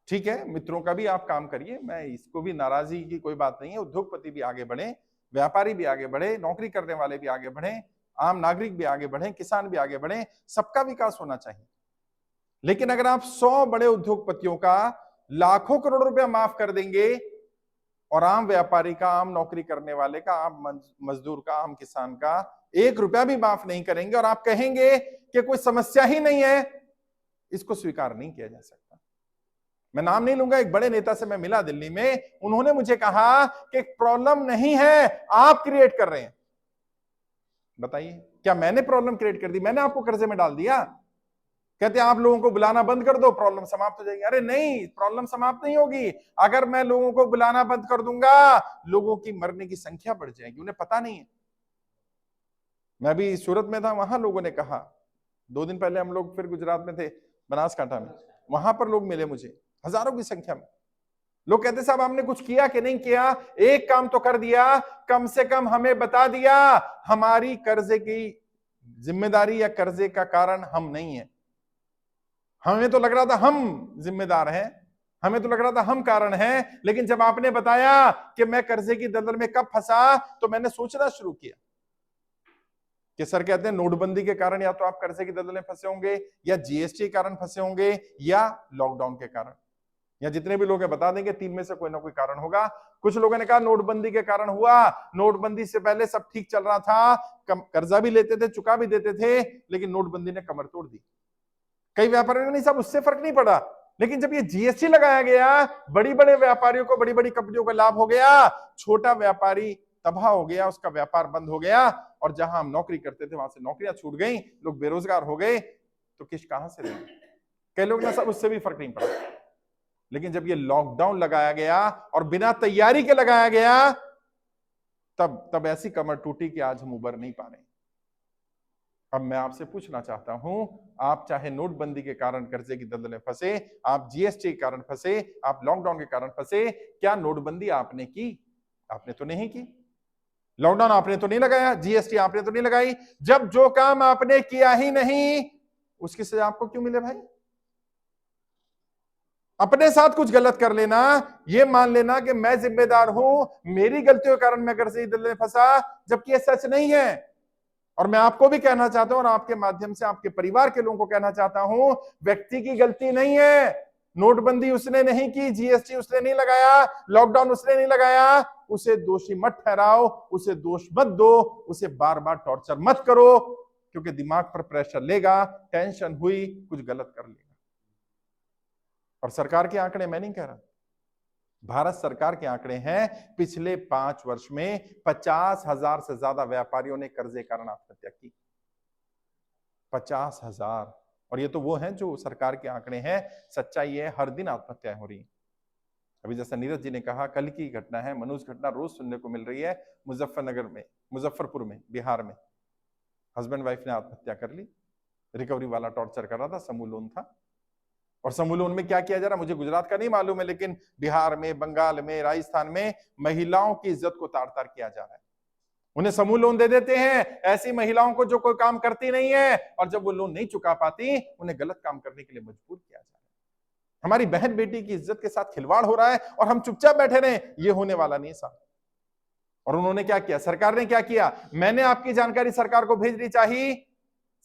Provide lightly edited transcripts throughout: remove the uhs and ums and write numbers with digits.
ठीक है, मित्रों का भी आप काम करिए, मैं इसको भी नाराजगी की कोई बात नहीं है। उद्योगपति भी आगे बढ़े, व्यापारी भी आगे बढ़े, नौकरी करने वाले भी आगे बढ़े, आम नागरिक भी आगे बढ़े, किसान भी आगे बढ़े, सबका विकास होना चाहिए। लेकिन अगर आप 100 बड़े उद्योगपतियों का लाखों करोड़ रुपया माफ कर देंगे और आम व्यापारी का, आम नौकरी करने वाले का, आम मजदूर का, आम किसान का 1 रुपया भी माफ नहीं करेंगे और आप कहेंगे कि कोई समस्या ही नहीं है, इसको स्वीकार नहीं किया जा सकता। मैं नाम नहीं लूंगा, एक बड़े नेता से मैं मिला दिल्ली में, उन्होंने मुझे कहा कि प्रॉब्लम नहीं है, आप क्रिएट कर रहे हैं। बताइए, क्या मैंने प्रॉब्लम क्रिएट कर दी? मैंने आपको कर्जे में डाल दिया? कहते हैं आप लोगों को बुलाना बंद कर दो, प्रॉब्लम समाप्त हो जाएगी। अरे नहीं, प्रॉब्लम समाप्त नहीं होगी। अगर मैं लोगों को बुलाना बंद कर दूंगा, लोगों की मरने की संख्या बढ़ जाएगी, उन्हें पता नहीं है। मैं भी सूरत में था, वहां लोगों ने कहा, 2 दिन पहले हम लोग फिर गुजरात में थे, बनासकांठा में, वहां पर लोग मिले मुझे हजारों की संख्या में। लोग कहते साहब आपने कुछ किया कि नहीं किया? एक काम तो कर दिया, कम से कम हमें बता दिया हमारी कर्जे की जिम्मेदारी या कर्जे का कारण हम नहीं है। हमें तो लग रहा था हम जिम्मेदार हैं, हमें तो लग रहा था हम कारण हैं, लेकिन जब आपने बताया कि मैं कर्जे की दलदल में कब फंसा, तो मैंने सोचना शुरू किया कि सर कहते हैं नोटबंदी के कारण या तो आप कर्जे की दलदल में फंसे होंगे, या जीएसटी के कारण फंसे होंगे, या लॉकडाउन के कारण, या जितने भी लोग हैं बता देंगे 3 में से कोई ना कोई कारण होगा। कुछ लोगों ने कहा नोटबंदी के कारण हुआ, नोटबंदी से पहले सब ठीक चल रहा था, कर्जा भी लेते थे, चुका भी देते थे, लेकिन नोटबंदी ने कमर तोड़ दी। कई व्यापारियों ने नहीं साहब उससे फर्क नहीं पड़ा, लेकिन जब ये जीएसटी लगाया गया, बड़ी बड़े व्यापारियों को, बड़ी बड़ी कंपनियों को लाभ हो गया, छोटा व्यापारी तबाह हो गया, उसका व्यापार बंद हो गया, और जहां हम नौकरी करते थे वहां से नौकरियां छूट गई, लोग बेरोजगार हो गए, तो किस कहां से देंगे? कई लोग ना सब उससे भी फर्क नहीं पड़ा। लेकिन जब ये लॉकडाउन लगाया गया और बिना तैयारी के लगाया गया, तब ऐसी कमर टूटी कि आज हम उबर नहीं पा रहे। अब मैं आपसे पूछना चाहता हूं, आप चाहे नोटबंदी के कारण कर्जे की दलदल में फंसे, आप जीएसटी के कारण फंसे, आप लॉकडाउन के कारण फंसे, क्या नोटबंदी आपने की? आपने तो नहीं की। लॉकडाउन आपने तो नहीं लगाया, जीएसटी आपने तो नहीं लगाई। जब जो काम आपने किया ही नहीं, उसकी सजा आपको क्यों मिले भाई? अपने साथ कुछ गलत कर लेना, ये मान लेना कि मैं जिम्मेदार हूं, मेरी गलतियों के कारण मैं कर्जे की दलदल में फंसा, जबकि ये सच नहीं है। और मैं आपको भी कहना चाहता हूं, और आपके माध्यम से आपके परिवार के लोगों को कहना चाहता हूं, व्यक्ति की गलती नहीं है, नोटबंदी उसने नहीं की, जीएसटी उसने नहीं लगाया, लॉकडाउन उसने नहीं लगाया, उसे दोषी मत ठहराओ, उसे दोष मत दो, उसे बार बार टॉर्चर मत करो, क्योंकि दिमाग पर प्रेशर लेगा, टेंशन हुई, कुछ गलत कर लेगा। और सरकार के आंकड़े मैं नहीं कह रहा, भारत सरकार के आंकड़े हैं, पिछले 5 वर्ष में 50,000 से ज्यादा व्यापारियों ने कर्जे के कारण आत्महत्या की। 50,000। और ये तो वो हैं जो सरकार के आंकड़े हैं, सच्चाई है हर दिन आत्महत्याएं हो रही हैं। अभी जैसा नीरज जी ने कहा, कल की घटना है, मनुष्य घटना रोज सुनने को मिल रही है। मुजफ्फरनगर में, मुजफ्फरपुर में, बिहार में हस्बैंड वाइफ ने आत्महत्या कर ली। रिकवरी वाला टॉर्चर कर रहा था, समूह लोन था। और समूह लोन में क्या किया जा रहा है मुझे गुजरात का नहीं मालूम है, लेकिन बिहार में, बंगाल में, राजस्थान में महिलाओं की इज्जत को तार तार किया जा रहा है। उन्हें समूह लोन दे देते हैं ऐसी महिलाओं को जो कोई काम करती नहीं है, और जब वो लोन नहीं चुका पाती, उन्हें गलत काम करने के लिए मजबूर किया जा रहा है। हमारी बहन बेटी की इज्जत के साथ खिलवाड़ हो रहा है और हम चुपचाप बैठे रहे, ये होने वाला नहीं साहब। और उन्होंने क्या किया, सरकार ने क्या किया? मैंने आपकी जानकारी सरकार को भेजनी चाहिए,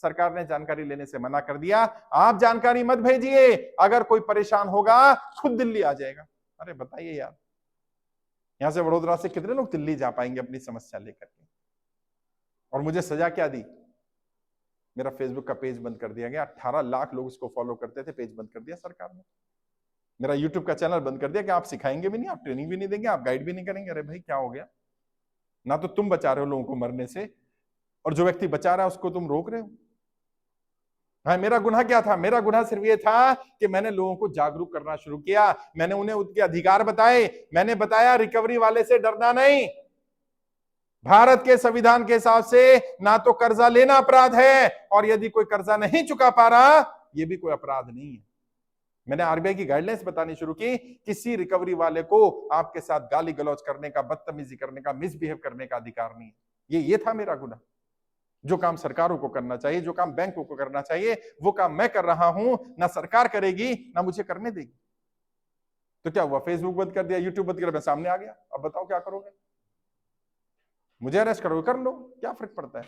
सरकार ने जानकारी लेने से मना कर दिया। आप जानकारी मत भेजिए, अगर कोई परेशान होगा खुद दिल्ली आ जाएगा। अरे बताइए यार, यहां से वडोदरा से कितने लोग दिल्ली जा पाएंगे अपनी समस्या लेकर के? और मुझे सजा क्या दी? मेरा फेसबुक का पेज बंद कर दिया गया। 18 लाख लोग उसको फॉलो करते थे, पेज बंद कर दिया सरकार ने। मेरा यूट्यूब का चैनल बंद कर दिया कि आप सिखाएंगे भी नहीं, आप ट्रेनिंग भी नहीं देंगे, आप गाइड भी नहीं करेंगे। अरे भाई क्या हो गया? ना तो तुम बचा रहे हो लोगों को मरने से, और जो व्यक्ति बचा रहा है उसको तुम रोक रहे हो। हाँ, मेरा गुनाह क्या था? मेरा गुनाह सिर्फ ये था कि मैंने लोगों को जागरूक करना शुरू किया, मैंने उन्हें उनके अधिकार बताए, मैंने बताया रिकवरी वाले से डरना नहीं। भारत के संविधान के हिसाब से ना तो कर्जा लेना अपराध है, और यदि कोई कर्जा नहीं चुका पा रहा, यह भी कोई अपराध नहीं है। मैंने आरबीआई की गाइडलाइंस बतानी शुरू की, किसी रिकवरी वाले को आपके साथ गाली गलौज करने का, बदतमीजी करने का, मिसबिहेव करने का अधिकार नहीं है। ये था मेरा गुनाह। जो काम सरकारों को करना चाहिए, जो काम बैंकों को करना चाहिए, वो काम मैं कर रहा हूं, ना सरकार करेगी, ना मुझे करने देगी। तो क्या हुआ, फेसबुक बंद कर दिया, यूट्यूब बंद कर दिया, मैं सामने आ गया, अब बताओ क्या करोगे? मुझे अरेस्ट करोगे, कर लो, क्या फर्क पड़ता है?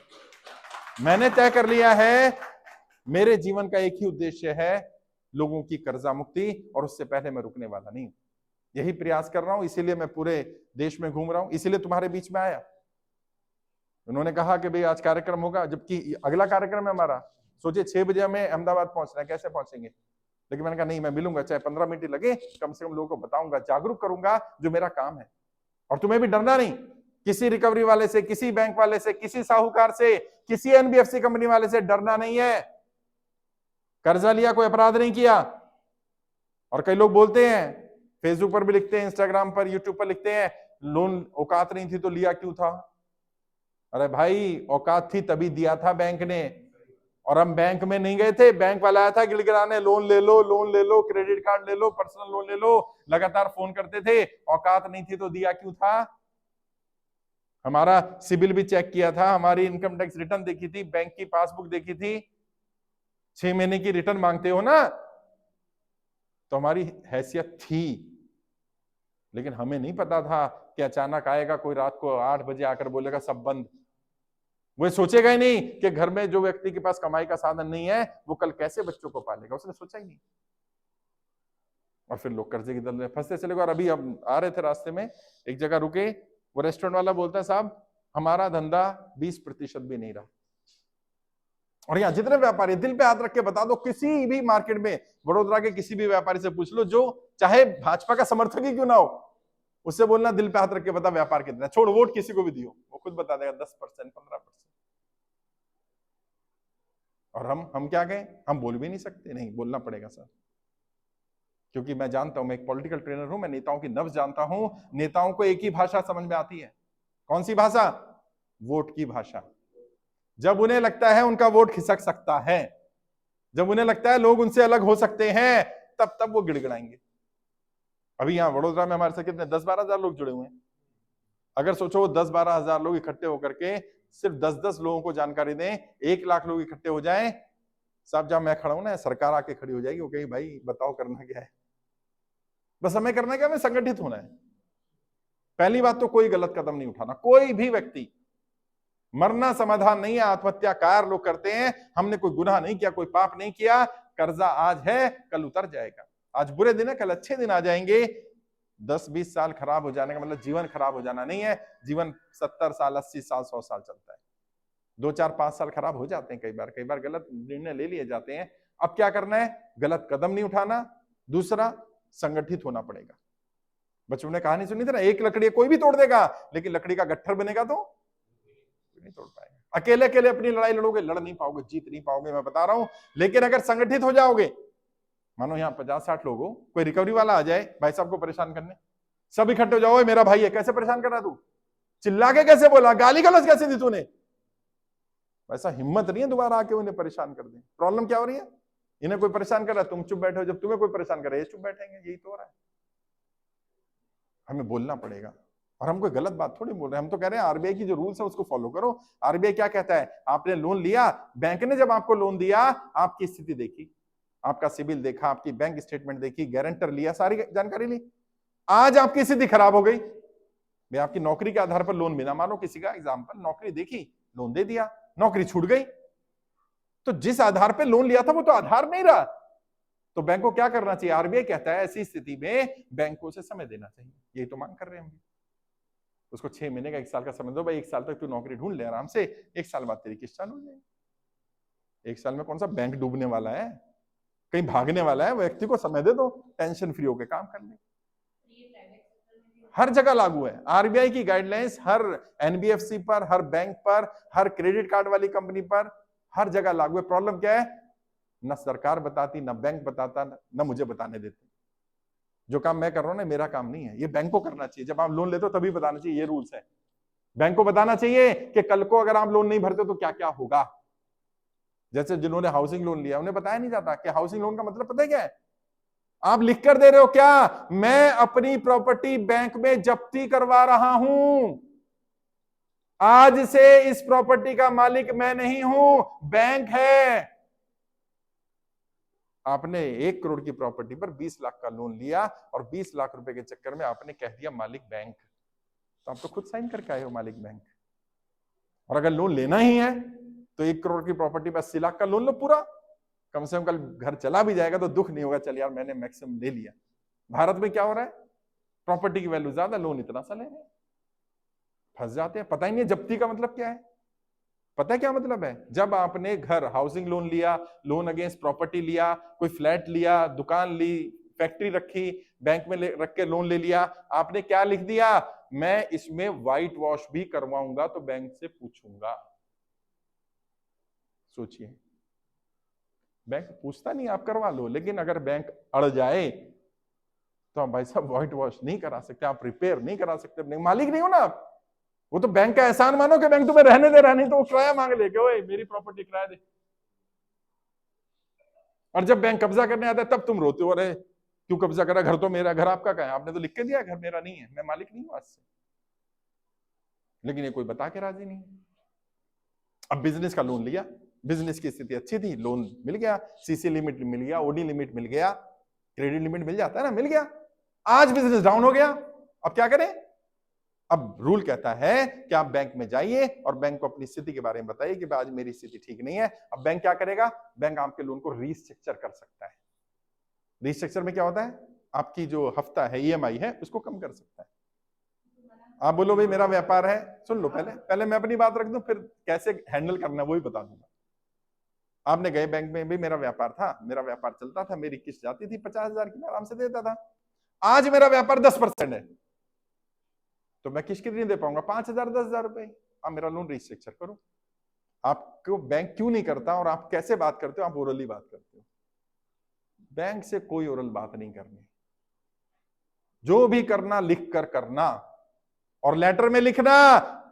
मैंने तय कर लिया है, मेरे जीवन का एक ही उद्देश्य है, लोगों की कर्जा मुक्ति, और उससे पहले मैं रुकने वाला नहीं। यही प्रयास कर रहा हूं, इसीलिए मैं पूरे देश में घूम रहा हूं, इसीलिए तुम्हारे बीच में आया। उन्होंने कहा कि भाई आज कार्यक्रम होगा, जबकि अगला कार्यक्रम है हमारा, सोचे 6 बजे हमें अहमदाबाद पहुंचना है, कैसे पहुंचेंगे? लेकिन मैंने कहा नहीं, मैं मिलूंगा, चाहे 15 मिनट लगे, कम से कम लोगों को बताऊंगा, जागरूक करूंगा, जो मेरा काम है। और तुम्हें भी डरना नहीं, किसी रिकवरी वाले से, किसी बैंक वाले से, किसी साहूकार से, किसी एनबीएफसी कंपनी वाले से डरना नहीं है। कर्जा लिया, कोई अपराध नहीं किया। और कई लोग बोलते हैं, फेसबुक पर भी लिखते हैं, इंस्टाग्राम पर, यूट्यूब पर लिखते हैं, लोन औकात नहीं थी तो लिया क्यों था? अरे भाई, औकात थी तभी दिया था बैंक ने, और हम बैंक में नहीं गए थे, बैंक वाला आया था गिड़गिड़ाने, लोन ले लो, लोन ले लो, क्रेडिट कार्ड ले लो, पर्सनल लोन ले लो, लगातार फोन करते थे। औकात नहीं थी तो दिया क्यों था? हमारा सिबिल भी चेक किया था, हमारी इनकम टैक्स रिटर्न देखी थी, बैंक की पासबुक देखी थी। 6 महीने की रिटर्न मांगते हो ना, तो हमारी हैसियत थी। लेकिन हमें नहीं पता था कि अचानक आएगा कोई, रात को 8 बजे आकर बोलेगा सब बंद। वो सोचेगा ही नहीं कि घर में जो व्यक्ति के पास कमाई का साधन नहीं है, वो कल कैसे बच्चों को पालेगा, उसने सोचा ही नहीं। और फिर लोग कर्जे की दल में फंसते चले गए। और अभी हम आ रहे थे, रास्ते में एक जगह रुके, वो रेस्टोरेंट वाला बोलता है, साहब हमारा धंधा 20% भी नहीं रहा। और यहाँ जितने व्यापारी, दिल पे हाथ रख के बता दो, किसी भी मार्केट में, वडोदरा के किसी भी व्यापारी से पूछ लो, जो चाहे भाजपा का समर्थक ही क्यों ना हो, उससे बोलना दिल पे हाथ रख के बता व्यापार कितना, छोड़ वोट किसी को भी दियो, वो खुद बता देगा 10%, 15%। और हम क्या कहें? हम बोल भी नहीं सकते, नहीं बोलना पड़ेगा सर, क्योंकि मैं जानता हूं, मैं एक पॉलिटिकल ट्रेनर हूं, मैं नेताओं की नब्ज जानता हूं। नेताओं को एक ही भाषा समझ में आती है, कौन सी भाषा? वोट की भाषा। जब उन्हें लगता है उनका वोट खिसक सकता है, जब उन्हें लगता है लोग उनसे अलग हो सकते हैं, तब वो गिड़गिड़ाएंगे। अभी यहाँ वडोदरा में हमारे से कितने 10-12 हजार लोग जुड़े हुए हैं। अगर सोचो वो 10-12 हजार लोग इकट्ठे होकर के सिर्फ 10-10 लोगों को जानकारी दें, 1 लाख लोग इकट्ठे हो जाएं, साहब जहां मैं खड़ा हूं ना, सरकार आके खड़ी हो जाएगी, वो कहेगी भाई बताओ करना क्या है। बस हमें करना क्या, हमें संगठित होना है। पहली बात तो कोई गलत कदम नहीं उठाना, कोई भी व्यक्ति। मरना समाधान नहीं है, आत्महत्या कार लोग करते हैं। हमने कोई गुनाह नहीं किया, कोई पाप नहीं किया। कर्जा आज है, कल उतर जाएगा। आज बुरे दिन है, कल अच्छे दिन आ जाएंगे। 10-20 साल खराब हो जाने का मतलब जीवन खराब हो जाना नहीं है। जीवन 70 साल, 80 साल, 100 साल चलता है। 2-4-5 साल खराब हो जाते हैं कई बार गलत निर्णय ले लिए जाते हैं। अब क्या करना है? गलत कदम नहीं उठाना। दूसरा, संगठित होना पड़ेगा। बच्चों ने कहानी सुनी थी ना, एक लकड़ी कोई भी तोड़ देगा, लेकिन लकड़ी का गट्ठर बनेगा तो नहीं तोड़ पाएगा। अकेले अकेले अपनी लड़ाई लड़ोगे, लड़ नहीं पाओगे, जीत नहीं पाओगे, मैं बता रहा हूं। लेकिन अगर संगठित हो जाओगे, मानो यहाँ 50-60 लोग हो, कोई रिकवरी वाला आ जाए भाई साहब को परेशान करने, सब इकट्ठे हो जाओ, मेरा भाई है, कैसे परेशान कर रहा तू, चिल्ला के कैसे बोला, गाली गलौज कैसे दी तूने, वैसा हिम्मत नहीं है दोबारा आके उन्हें परेशान कर दे। प्रॉब्लम क्या हो रही है? इन्हें कोई परेशान कर रहा है, तुम चुप बैठे हो, जब तुम्हें कोई परेशान कर रहा है ये चुप बैठेंगे, यही तो हो रहा है। हमें बोलना पड़ेगा। और हम कोई गलत बात थोड़ी बोल रहे हैं, हम तो कह रहे हैं आरबीआई की जो रूल्स है उसको फॉलो करो। आरबीआई क्या कहता है? आपने लोन लिया, बैंक ने जब आपको लोन दिया, आपकी स्थिति देखी, आपका सिबिल देखा, आपकी बैंक स्टेटमेंट देखी, गारंटर लिया, सारी जानकारी ली। आज आपकी स्थिति खराब हो गई, मैं आपकी नौकरी के आधार पर लोन मिला, मानो किसी का एग्जाम्पल, नौकरी देखी, लोन दे दिया, नौकरी छूट गई, तो जिस आधार पर लोन लिया था वो तो आधार नहीं रहा। तो बैंक को क्या करना चाहिए? आरबीआई कहता है ऐसी स्थिति में बैंक को उसे समय देना चाहिए। यही तो मांग कर रहे हैं हम। उसको 6 महीने का, 1 साल का समय दो भाई, 1 साल तक तू नौकरी ढूंढ ले आराम से, 1 साल बाद तेरी किस्त चालू हो जाएगी। 1 साल में कौन सा बैंक डूबने वाला है, कहीं भागने वाला है? व्यक्ति को समय दे दो, टेंशन फ्री होकर काम कर ले। हर जगह लागू है आरबीआई की गाइडलाइंस, हर एनबीएफसी पर, हर बैंक पर, हर क्रेडिट कार्ड वाली कंपनी पर, हर जगह लागू है। प्रॉब्लम क्या है? न सरकार बताती, न बैंक बताता, न मुझे बताने देते। जो काम मैं कर रहा हूं ना, मेरा काम नहीं है, ये बैंक को करना चाहिए। जब आप लोन लेते हो तभी बताना चाहिए, ये रूल्स है। बैंक को बताना चाहिए कि कल को अगर आप लोन नहीं भरते तो क्या क्या होगा। जैसे जिन्होंने हाउसिंग लोन लिया, उन्हें बताया नहीं जाता कि हाउसिंग लोन का मतलब पता है क्या है? आप लिख कर दे रहे हो क्या? मैं अपनी प्रॉपर्टी बैंक में जब्ती करवा रहा हूं, आज से इस प्रॉपर्टी का मालिक मैं नहीं हूं, बैंक है। आपने 1 करोड़ की प्रॉपर्टी पर 20 लाख का लोन लिया और 20 लाख रुपए के चक्कर में आपने कह दिया मालिक बैंक, तो आप तो खुद साइन करके आए हो मालिक बैंक। और अगर लोन लेना ही है तो 1 करोड़ की प्रॉपर्टी पर 80 लाख का लोन लो पूरा, कम से कम कल घर चला भी जाएगा तो दुख नहीं होगा, चल यार मैंने मैक्सिमम ले लिया। भारत में क्या हो रहा है, प्रॉपर्टी की वैल्यू ज्यादा, लोन इतना सा ले रहे हैं, फंस जाते हैं। पता ही नहीं जप्ती का मतलब क्या है। पता है क्या मतलब है? जब आपने घर हाउसिंग लोन लिया, लोन अगेंस्ट प्रॉपर्टी लिया, कोई फ्लैट लिया, दुकान ली, फैक्ट्री रखी, बैंक में रख के लोन ले लिया, आपने क्या लिख दिया, मैं इसमें व्हाइट वॉश भी करवाऊंगा तो बैंक से पूछूंगा। सोचिए, बैंक पूछता नहीं, आप करवा लो, लेकिन अगर बैंक अड़ जाए तो आप भाई साहब व्हाइट वॉश नहीं करा सकते, आप रिपेयर नहीं करा सकते, मालिक नहीं हो ना आप। वो तो बैंक का एहसान मानो कि बैंक तुम्हें रहने दे रहा, नहीं तो वो किराया मांग लेके, ओए मेरी प्रॉपर्टी किराया दे। और जब बैंक कब्जा करने आता है तब तुम रोते हो, अरे क्यों कब्जा करा, घर तो मेरा, घर आपका कहाँ है, आपने तो लिख के दिया घर मेरा नहीं है, मैं मालिक नहीं हूं आज से। लेकिन ये कोई बता के राजी नहीं। अब बिजनेस का लोन लिया, बिजनेस की स्थिति अच्छी थी, लोन मिल गया, सीसी लिमिट मिल गया, ओडी लिमिट मिल गया, क्रेडिट लिमिट मिल जाता है ना, मिल गया। आज बिजनेस डाउन हो गया, अब क्या करें? अब रूल कहता है कि आप बैंक में जाइए और बैंक को अपनी स्थिति के बारे में बताइए कि आज मेरी स्थिति ठीक नहीं है। अब बैंक क्या करेगा? बैंक आपके लोन को रीस्ट्रक्चर कर सकता है। रीस्ट्रक्चर में क्या होता है? आपकी जो हफ्ता है, ईएमआई है, उसको कम कर सकता है। आप बोलो भाई मेरा व्यापार है, सुन लो, पहले मैं अपनी बात रख दूं, फिर कैसे हैंडल करना वो ही बता दूंगा। आपने गए बैंक में, भी मेरा व्यापार था, मेरा व्यापार चलता था, मेरी किस्त जाती थी 50,000 की, मैं आराम से देता था। आज मेरा व्यापार 10% है तो मैं किस्त कितनी दे पाऊंगा? 5,000 10,000 रुपए। आप मेरा लोन रीस्ट्रक्चर करो। आपको बैंक क्यों नहीं करता, और आप कैसे बात करते हो? आप ओरली बात करते हो। बैंक से कोई ओरल बात नहीं करनी, जो भी करना लिख कर करना, और लेटर में लिखना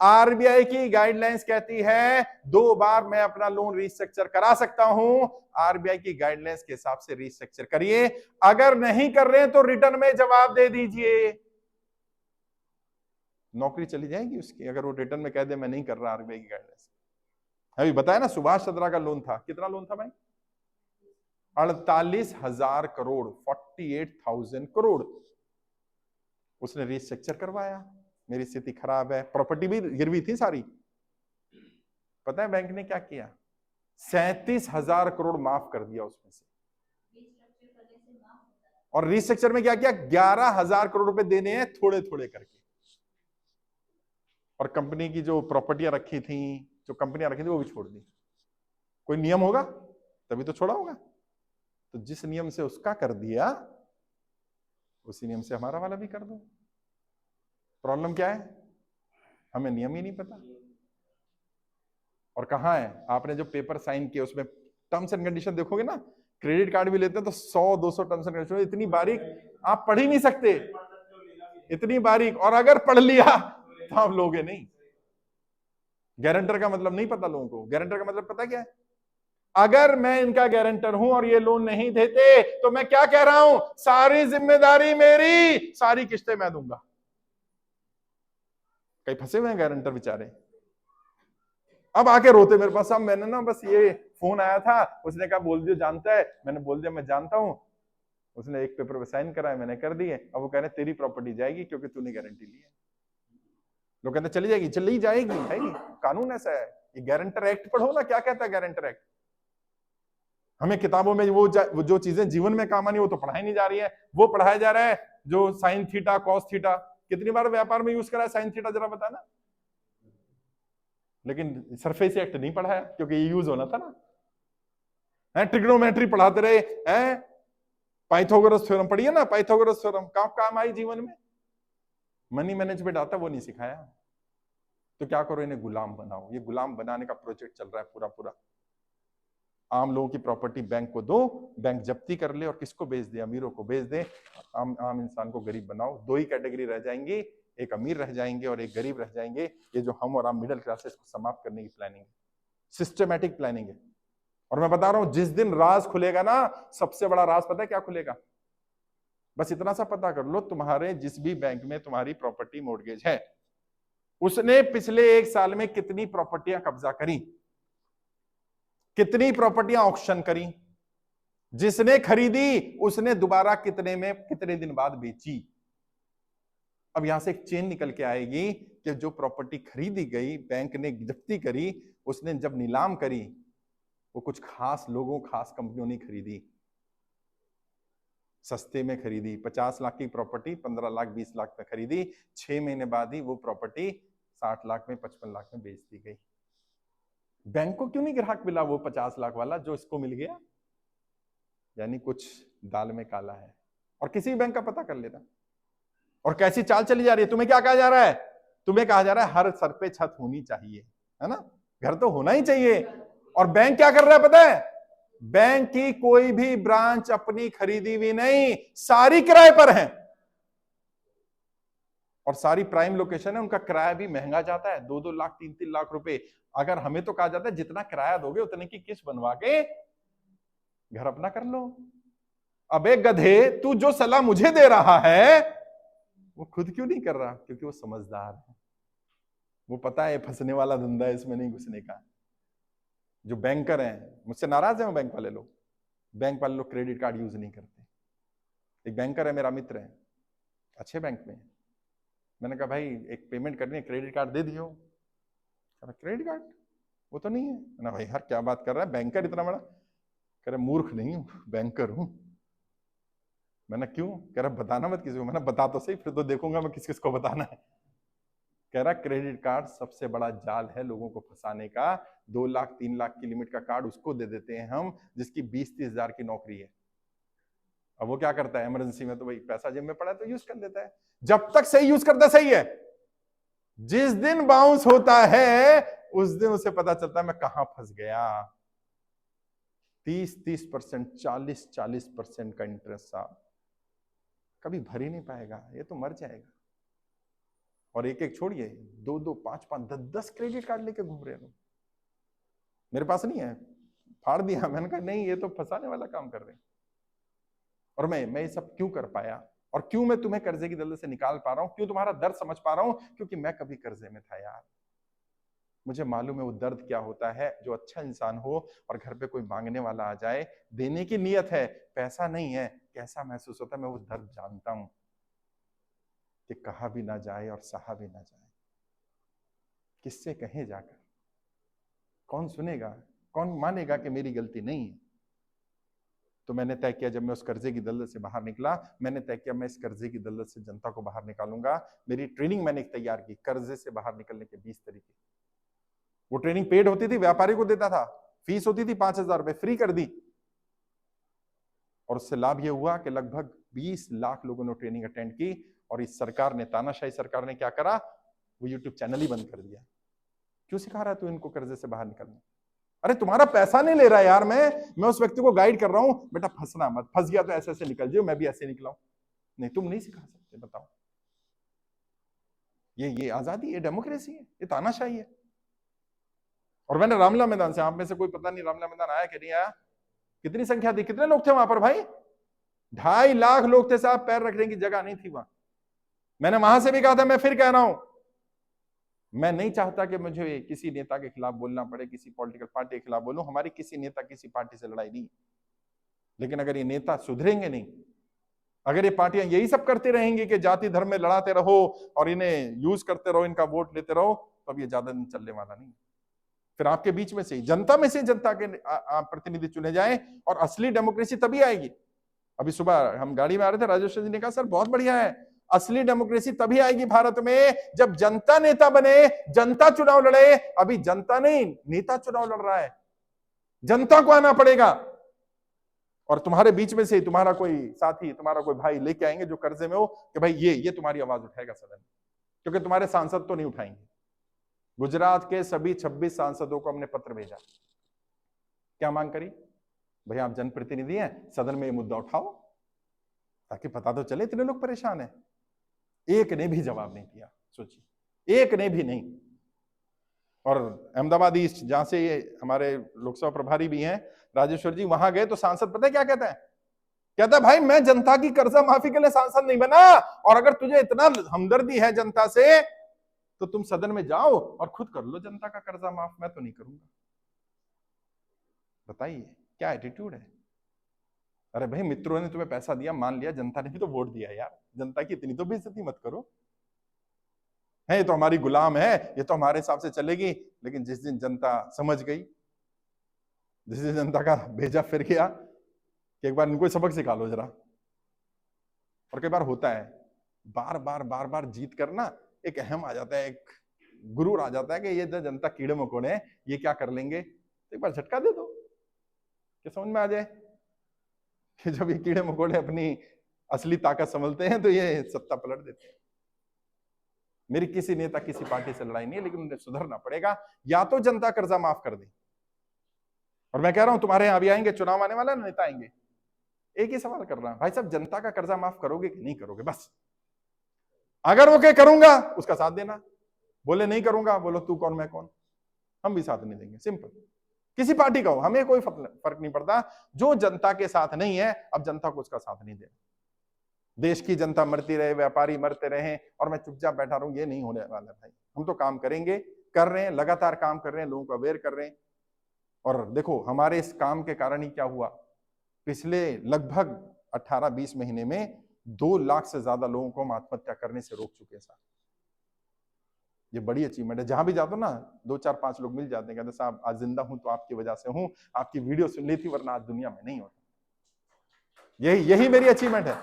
आरबीआई की गाइडलाइंस कहती है 2 बार मैं अपना लोन रीस्ट्रक्चर करा सकता हूं, आरबीआई की गाइडलाइंस के हिसाब से रीस्ट्रक्चर करिए, अगर नहीं कर रहे हैं तो रिटर्न में जवाब दे दीजिए। नौकरी चली जाएगी उसकी अगर वो रिटर्न में कह दे मैं नहीं कर रहा आरबीआई की गाइडलाइंस। अभी बताया ना, सुभाष चंद्रा का लोन था, कितना लोन था भाई? 48,000 करोड़, 48,000 करोड़। उसने रीस्ट्रक्चर करवाया, मेरी स्थिति खराब है, प्रॉपर्टी भी गिरवी थी सारी। पता है बैंक ने क्या किया? 37,000 करोड़ माफ कर दिया उसमें से। और रीस्ट्रक्चर में क्या किया? 11,000 करोड़ रुपए देने हैं थोड़े थोड़े करके। और कंपनी की जो प्रॉपर्टियां रखी थी, जो कंपनियां रखी थी, वो भी छोड़ दी। कोई नियम होगा तभी तो छोड़ा होगा। तो जिस नियम से उसका कर दिया उसी नियम से हमारा वाला भी कर दो। प्रॉब्लम क्या है? हमें नियम ही नहीं पता। और कहाँ है? आपने जो पेपर साइन किए उसमें टर्म्स एंड कंडीशन देखोगे ना, क्रेडिट कार्ड भी लेते हैं तो 100-200 टर्म्स एंड कंडीशन, इतनी बारीक आप पढ़ ही नहीं सकते, इतनी बारीक। और अगर पढ़ लिया तो आप लोगे नहीं। गारंटर का मतलब नहीं पता लोगों को। गारंटर का मतलब पता क्या है? अगर मैं इनका गारंटर हूं और ये लोन नहीं देते तो मैं क्या कह रहा हूं? सारी जिम्मेदारी मेरी, सारी किस्तें मैं दूंगा। कई फंसे हुए हैं गारंटर बेचारे, अब आके रोते मेरे पास, साहब मैंने ना बस ये फोन आया था, उसने कहा बोल दियो जानता है, मैंने बोल दिया मैं जानता हूं, उसने एक पेपर पे साइन कराया, मैंने कर दिए। अब वो कह रहे तेरी प्रॉपर्टी जाएगी क्योंकि तूने गारंटी ली है। लोग कहते चली जाएगी, चली जाएगी भाई, कानून ऐसा है। ये गारंटर एक्ट पढ़ो ना, क्या कहता है गारंटर एक्ट। हमें किताबों में वो जो चीजें जीवन में काम आनी वो तो पढ़ाई नहीं जा रही है, वो पढ़ाया जा रहा है जो साइन थीटा कॉस थीटा। कितनी बार व्यापार में यूज करा है साइन थीटा, जरा बताना। लेकिन सरफेस एक्ट नहीं पढ़ाया क्योंकि ये यूज होना था ना। ट्रिग्नोमेट्री पढ़ाते रहे हैं, पाइथागोरस थ्योरम पढ़िए ना, पाइथागोरस थ्योरम काम आई जीवन में। मनी मैनेजमेंट आता वो नहीं सिखाया। तो क्या करो, इन्हें गुलाम बनाओ। ये गुलाम बनाने का प्रोजेक्ट चल रहा है पूरा। आम लोगों की प्रॉपर्टी बैंक को दो, बैंक जब्ती कर ले और किसको बेच दे? अमीरों को बेच दे। आम इंसान को गरीब बनाओ। 2 ही कैटेगरी रह जाएंगी, एक अमीर रह जाएंगे और एक गरीब रह जाएंगे। ये जो हम और आप मिडिल क्लासेस को समाप्त करने की प्लानिंग है, सिस्टमैटिक प्लानिंग है। और मैं बता रहा हूं जिस दिन राज खुलेगा ना, सबसे बड़ा राज पता है क्या खुलेगा? बस इतना सा पता कर लो, तुम्हारे जिस भी बैंक में तुम्हारी प्रॉपर्टी मॉर्गेज है, उसने पिछले 1 साल में कितनी प्रॉपर्टियां कब्जा करी, कितनी प्रॉपर्टियां ऑक्शन करी, जिसने खरीदी उसने दोबारा कितने में, कितने दिन बाद बेची। अब यहां से एक चेन निकल के आएगी कि जो प्रॉपर्टी खरीदी गई, बैंक ने जब्ती करी, उसने जब नीलाम करी, वो कुछ खास लोगों, खास कंपनियों ने खरीदी, सस्ते में खरीदी। 50 लाख की प्रॉपर्टी 15 लाख 20 लाख में खरीदी, 6 महीने बाद ही वो प्रॉपर्टी 60 लाख में 55 लाख में बेच दी गई। बैंक को क्यों नहीं ग्राहक मिला वो 50 लाख वाला जो इसको मिल गया? यानी कुछ दाल में काला है। और किसी बैंक का पता कर लेना। और कैसी चाल चली जा रही है? तुम्हें क्या कहा जा रहा है? तुम्हें कहा जा रहा है हर सर पे छत होनी चाहिए, है ना, घर तो होना ही चाहिए। और बैंक क्या कर रहा है पता है? बैंक की कोई भी ब्रांच अपनी खरीदी हुई नहीं, सारी किराए पर है। और सारी प्राइम लोकेशन है, उनका किराया भी महंगा जाता है, 2-2 लाख 3-3 लाख रुपए। अगर हमें तो कहा जाता है जितना किराया दोगे उतने की किस्त बनवा के घर अपना कर लो। अबे गधे, तू जो सलाह मुझे दे रहा है वो खुद क्यों नहीं कर रहा? क्योंकि वो समझदार है, वो पता है फंसने वाला धंधा है, इसमें नहीं घुसने का। जो बैंकर हैं मुझसे नाराज है, वो बैंक वाले लोग। बैंक वाले लोग क्रेडिट कार्ड यूज नहीं करते। एक बैंकर है, मेरा मित्र है, अच्छे बैंक में। मैंने कहा भाई एक पेमेंट करनी है, क्रेडिट कार्ड दे दियो। क्रेडिट कार्ड वो तो नहीं है ना भाई। यार क्या बात कर रहा है, बैंकर इतना बड़ा? कह रहा मूर्ख नहीं हूं, बैंकर हूं। मैंने क्यों? कह रहा बताना मत किसी को। मैंने बता तो सही, फिर तो देखूंगा मैं किस किस को बताना है। कह रहा क्रेडिट कार्ड सबसे बड़ा जाल है लोगों को फंसाने का। 2 लाख 3 लाख की लिमिट का कार्ड उसको दे देते हैं हम जिसकी 20-30 हजार की नौकरी है। अब वो क्या करता है इमरजेंसी में, तो भाई पैसा जेब में पड़ा है तो यूज कर लेता है। जब तक सही यूज करता सही है, जिस दिन बाउंस होता है उस दिन उसे पता चलता है मैं कहां फंस गया। 30-30%, 40-40% का इंटरेस्ट साहब कभी भर ही नहीं पाएगा, ये तो मर जाएगा। और एक एक छोड़िए, 2-2, 5-5, 10-10 क्रेडिट कार्ड लेके घूम रहे हैं। मेरे पास नहीं है, फाड़ दिया। मैंने कहा नहीं, ये तो फंसाने वाला काम कर रहे हैं। और मैं ये सब क्यों कर पाया, और क्यों मैं तुम्हें कर्जे की दलदल से निकाल पा रहा हूं, क्यों तुम्हारा दर्द समझ पा रहा हूं? क्योंकि मैं कभी कर्जे में था यार। मुझे मालूम है वो दर्द क्या होता है। जो अच्छा इंसान हो और घर पे कोई मांगने वाला आ जाए, देने की नीयत है, पैसा नहीं है, कैसा महसूस होता है मैं वो दर्द जानता हूं। कि कहा भी ना जाए और सहा भी ना जाए, किससे कहे जाकर? कौन सुनेगा, कौन मानेगा कि मेरी गलती नहीं है? तो मैंने तय किया, जब मैं उस कर्जे की दलदल से बाहर निकला, मैंने तय किया मैं इस कर्जे की दलदल से जनता को बाहर निकालूंगा। मेरी ट्रेनिंग मैंने तैयार की, कर्जे से बाहर निकलने के 20 तरीके। वो ट्रेनिंग पेड होती थी, व्यापारी को देता था, फीस होती थी 5,000 रुपए, फ्री कर दी। और उससे लाभ यह हुआ कि लगभग 20 लाख लोगों ने ट्रेनिंग अटेंड की। और इस सरकार ने, तानाशाही सरकार ने क्या करा, वो यूट्यूब चैनल ही बंद कर दिया। क्यों सिखा रहा है तू इनको कर्जे से बाहर निकलना? अरे तुम्हारा पैसा नहीं ले रहा यार, मैं उस व्यक्ति को गाइड कर रहा हूं, बेटा फंसना मत, फंस गया तो ऐसे ऐसे निकल जाओ, मैं भी ऐसे निकला हूं। नहीं, तुम नहीं सिखा सकते, बताओ। ये आजादी, ये डेमोक्रेसी है, ये तानाशाही है। और मैंने रामला मैदान से, आप में से कोई पता नहीं रामला मैदान आया कि नहीं आया? कितनी संख्या थी, कितने लोग थे वहां पर भाई? 2.5 लाख लोग थे साहब, पैर रखने की जगह नहीं थी वहां। मैंने वहां से भी कहा था, मैं फिर कह रहा हूं, मैं नहीं चाहता कि मुझे किसी नेता के खिलाफ बोलना पड़े, किसी पॉलिटिकल पार्टी के खिलाफ बोलूं। हमारी किसी नेता किसी पार्टी से लड़ाई नहीं, लेकिन अगर ये नेता सुधरेंगे नहीं, अगर ये पार्टियां यही सब करती रहेंगी कि जाति धर्म में लड़ाते रहो और इन्हें यूज करते रहो, इनका वोट लेते रहो, तो अब ये ज्यादा दिन चलने वाला नहीं। फिर आपके बीच में से, जनता में से जनता के प्रतिनिधि चुने जाए, और असली डेमोक्रेसी तभी आएगी। अभी सुबह हम गाड़ी में आ रहे थे, राजेश जी ने कहा सर बहुत बढ़िया है, असली डेमोक्रेसी तभी आएगी भारत में जब जनता नेता बने, जनता चुनाव लड़े। अभी जनता नहीं, नेता चुनाव लड़ रहा है, जनता को आना पड़ेगा। और तुम्हारे बीच में से तुम्हारा कोई साथी, तुम्हारा कोई भाई लेके आएंगे जो कर्जे में हो, कि भाई ये तुम्हारी आवाज उठाएगा सदन में, क्योंकि तुम्हारे सांसद तो नहीं उठाएंगे। गुजरात के सभी 26 सांसदों को हमने पत्र भेजा, क्या मांग करी? भाई आप जनप्रतिनिधि हैं, सदन में ये मुद्दा उठाओ ताकि पता तो चले इतने लोग परेशान हैं। एक ने भी जवाब नहीं दिया, सोचिए, एक ने भी नहीं। और अहमदाबाद ईस्ट, जहां से ये हमारे लोकसभा प्रभारी भी हैं राजेश्वर जी, वहां गए तो सांसद पता है क्या कहता है? कहता है भाई मैं जनता की कर्जा माफी के लिए सांसद नहीं बना, और अगर तुझे इतना हमदर्दी है जनता से तो तुम सदन में जाओ और खुद कर लो जनता का कर्जा माफ, मैं तो नहीं करूंगा। बताइए क्या एटीट्यूड है। अरे भाई, मित्रों ने तुम्हें पैसा दिया, मान लिया, जनता ने भी तो वोट दिया यार, जनता की इतनी तो बेइज्जती मत करो। है ये तो हमारी गुलाम है, ये तो हमारे हिसाब से चलेगी। लेकिन जिस दिन जनता समझ गई, जिस दिन जनता का भेजा फिर गया कि एक बार इनको सबक सिखा लो जरा। और कई बार होता है, बार बार बार बार जीत कर ना एक अहम आ जाता है, एक गुरूर आ जाता है कि ये जो जनता कीड़े मकोड़े हैं, ये क्या कर लेंगे। तो एक बार झटका दे दो कि समझ में आ जाए कि जब ये कीड़े मकोड़े अपनी असली ताकत समझते हैं तो ये सत्ता पलट देते हैं। मेरी किसी नेता किसी पार्टी से लड़ाई नहीं है, लेकिन उन्हें सुधरना पड़ेगा। या तो जनता कर्जा माफ कर दे, और मैं कह रहा हूं तुम्हारे यहां भी आएंगे, चुनाव आने वाला, नेता आएंगे, एक ही सवाल कर रहा हूं, भाई साहब जनता का कर्जा माफ करोगे कि नहीं करोगे? बस अगर वो कहे करूंगा, उसका साथ देना, बोले नहीं करूंगा, बोलो तू कौन मैं कौन, हम भी साथ नहीं देंगे। सिंपल। किसी पार्टी का हो, हमें कोई फर्क नहीं पड़ता। जो जनता के साथ नहीं है, अब जनता को उसका साथ नहीं देना। देश की जनता मरती रहे, व्यापारी मरते रहे और मैं चुपचाप बैठा रहूं, ये नहीं होने वाला भाई। हम तो काम करेंगे, कर रहे हैं, लगातार काम कर रहे हैं, लोगों को अवेयर कर रहे हैं। और देखो हमारे इस काम के कारण ही क्या हुआ, पिछले लगभग 18-20 महीने में 2 लाख से ज्यादा लोगों को हम आत्महत्या करने से रोक चुके हैं साहब। ये बड़ी अचीवमेंट है। जहां भी जाते हो ना, 2-4-5 लोग मिल जाते हैं, कहते साहब आज जिंदा हूं तो आपकी वजह से हूं, आपकी वीडियो सुन ली थी, वरना आज दुनिया में नहीं होता। यही मेरी अचीवमेंट है।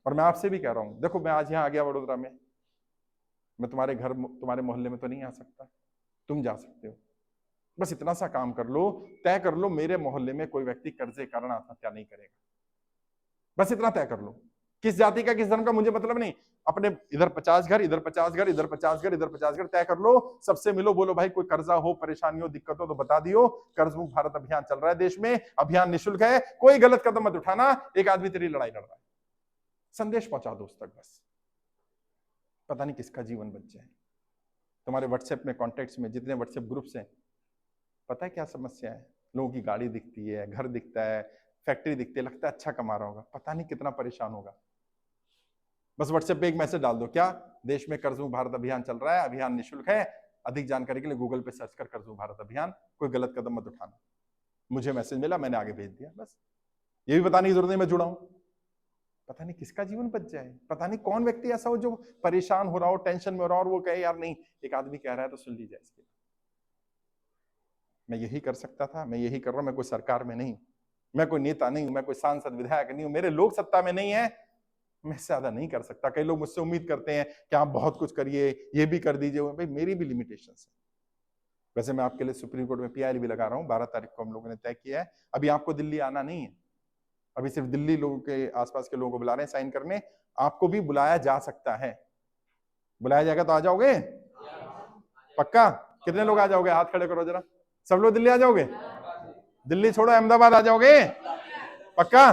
और मैं आपसे भी कह रहा हूं, देखो मैं आज यहां आ गया वडोदरा में, मैं तुम्हारे घर, तुम्हारे मोहल्ले में तो नहीं आ सकता, तुम जा सकते हो। बस इतना सा काम कर लो, तय कर लो मेरे मोहल्ले में कोई व्यक्ति कर्जे के कारण आत्महत्या नहीं करेगा। बस इतना तय कर लो। किस जाति का, किस धर्म का, मुझे मतलब नहीं। अपने इधर 50 घर, इधर 50 घर, इधर 50 घर, इधर 50 घर तय कर लो, सबसे मिलो, बोलो भाई कोई कर्जा हो, परेशानी हो, दिक्कत हो तो बता दियो। कर्ज मुक्त भारत अभियान चल रहा है देश में, अभियान निःशुल्क है, कोई गलत कदम मत उठाना, एक आदमी तेरी लड़ाई लड़ रहा है, संदेश पहुंचा दो उस तक। बस पता नहीं किसका जीवन बच जाए। तुम्हारे व्हाट्सएप में, कॉन्टेक्ट्स में जितने व्हाट्सएप ग्रुप्स हैं, पता है क्या समस्या है? लोगों की गाड़ी दिखती है, घर दिखता है, फैक्ट्री दिखती है, लगता है अच्छा कमा रहा होगा, पता नहीं कितना परेशान होगा। बस व्हाट्सएप पे एक मैसेज डाल दो, क्या देश में कर्ज मुक्त भारत अभियान चल रहा है, अभियान निःशुल्क है, अधिक जानकारी के लिए गूगल पे सर्च कर कर्ज मुक्त भारत अभियान, कोई गलत कदम मत उठाना। मुझे मैसेज मिला, मैंने आगे भेज दिया। बस ये भी बताने की जरूरत नहीं मैं जुड़ा हूं। पता नहीं किसका जीवन बच जाए, पता नहीं कौन व्यक्ति ऐसा हो जो परेशान हो रहा हो, टेंशन में हो रहा हो, और वो कहे यार नहीं, एक आदमी कह रहा है तो सुन ली जाए इसके। मैं यही कर सकता था, मैं यही कर रहा हूं। मैं कोई सरकार में नहीं, मैं कोई नेता नहीं हूं, मैं कोई सांसद विधायक नहीं हूं, मेरे लोग सत्ता में नहीं है, मैं ज्यादा नहीं कर सकता। कई लोग मुझसे उम्मीद करते हैं कि आप बहुत कुछ करिए, ये भी कर दीजिए। भाई मेरी भी लिमिटेशन है। वैसे मैं आपके लिए सुप्रीम कोर्ट में पीआईएल भी लगा रहा हूँ, 12 तारीख को हम लोगों ने तय किया है। अभी आपको दिल्ली आना नहीं है, अभी सिर्फ दिल्ली लोगों के आसपास के लोगों को बुला रहे हैं साइन करने। आपको भी बुलाया जा सकता है, बुलाया जाएगा तो आ जाओगे पक्का? कितने लोग आ जाओगे? हाथ खड़े करो जरा। सब लोग दिल्ली आ जाओगे? दिल्ली छोड़ो, अहमदाबाद आ जाओगे पक्का?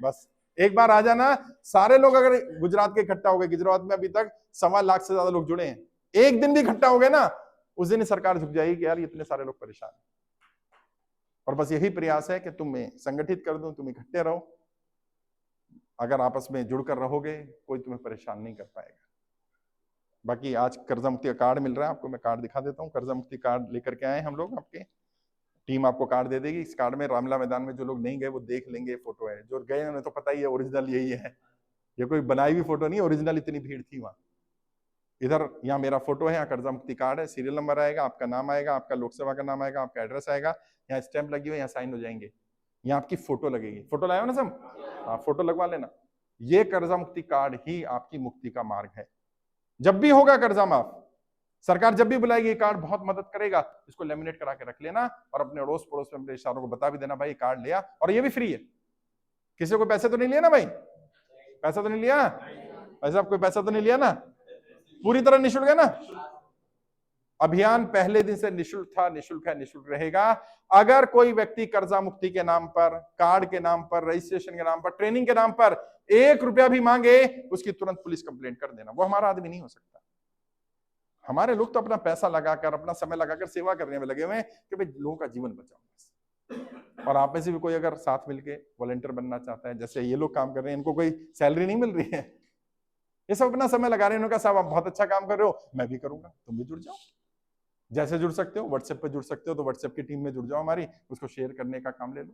बस एक बार आ जाना। सारे लोग अगर गुजरात के इकट्ठा हो गए, गुजरात में अभी तक 1.25 लाख से ज्यादा लोग जुड़े हैं, एक दिन भी इकट्ठा हो गए ना, उस दिन सरकार झुक जाएगी कि यार इतने सारे लोग परेशान हैं। और बस यही प्रयास है कि तुम्हें संगठित कर दूं, तुम इकट्ठे रहो। अगर आपस में जुड़कर रहोगे, कोई तुम्हें परेशान नहीं कर पाएगा। बाकी आज कर्जा मुक्ति का कार्ड मिल रहा है आपको, मैं कार्ड दिखा देता हूँ। कर्जा मुक्ति कार्ड लेकर के आए हम लोग, आपके टीम आपको कार्ड दे देगी। इस कार्ड में रामलीला मैदान में जो लोग नहीं गए वो देख लेंगे, फोटो है। जो गए उन्हें तो पता ही है, ओरिजिनल यही है, ये कोई बनाई हुई फोटो नहीं, ओरिजिनल इतनी भीड़ थी वहां। इधर यहाँ मेरा फोटो है, यहाँ कर्जा मुक्ति कार्ड है, सीरियल नंबर आएगा, आपका नाम आएगा, आपका लोकसभा का नाम आएगा, आपका एड्रेस आएगा, यहाँ स्टैंप लगी हुई, यहाँ साइन हो जाएंगे, यहाँ आपकी फोटो लगेगी। फोटो लाया हो ना सब? हाँ, फोटो लगवा लेना। ये कर्जा मुक्ति कार्ड ही आपकी मुक्ति का मार्ग है। जब भी होगा कर्जा माफ, सरकार जब भी बुलाएगी, ये कार्ड बहुत मदद करेगा। इसको लेमिनेट करा के रख लेना और अपने अड़ोस पड़ोस में, अपने रिश्तेदारों को बता भी देना, भाई कार्ड लिया। और ये भी फ्री है, किसी को पैसे तो नहीं लिया ना भाई? पैसा तो नहीं लिया भाई साहब? कोई पैसा तो नहीं लिया ना? पूरी तरह निःशुल्क है ना? अभियान पहले दिन से निःशुल्क था, निःशुल्क है, निःशुल्क रहेगा। अगर कोई व्यक्ति कर्जा मुक्ति के नाम पर, कार्ड के नाम पर, रजिस्ट्रेशन के नाम पर, ट्रेनिंग के नाम पर 1 रुपया भी मांगे, उसकी तुरंत पुलिस कंप्लेंट कर देना। वो हमारा आदमी नहीं हो सकता। हमारे लोग तो अपना पैसा लगाकर, अपना समय लगाकर सेवा करने में लगे हुए हैं कि भाई लोगों का जीवन बचाओ। और आप में से भी कोई अगर साथ मिलके वॉलंटियर बनना चाहता है, जैसे ये लोग काम कर रहे हैं, इनको कोई सैलरी नहीं मिल रही है, ये सब अपना समय लगा रहे हैं। इन्होंने कहा साहब आप बहुत अच्छा काम कर रहे हो, मैं भी करूंगा, तुम भी जुड़ जाओ। जैसे जुड़ सकते हो, व्हाट्सएप पे जुड़ सकते हो तो व्हाट्सएप की टीम में जुड़ जाओ हमारी, उसको शेयर करने का काम ले लो।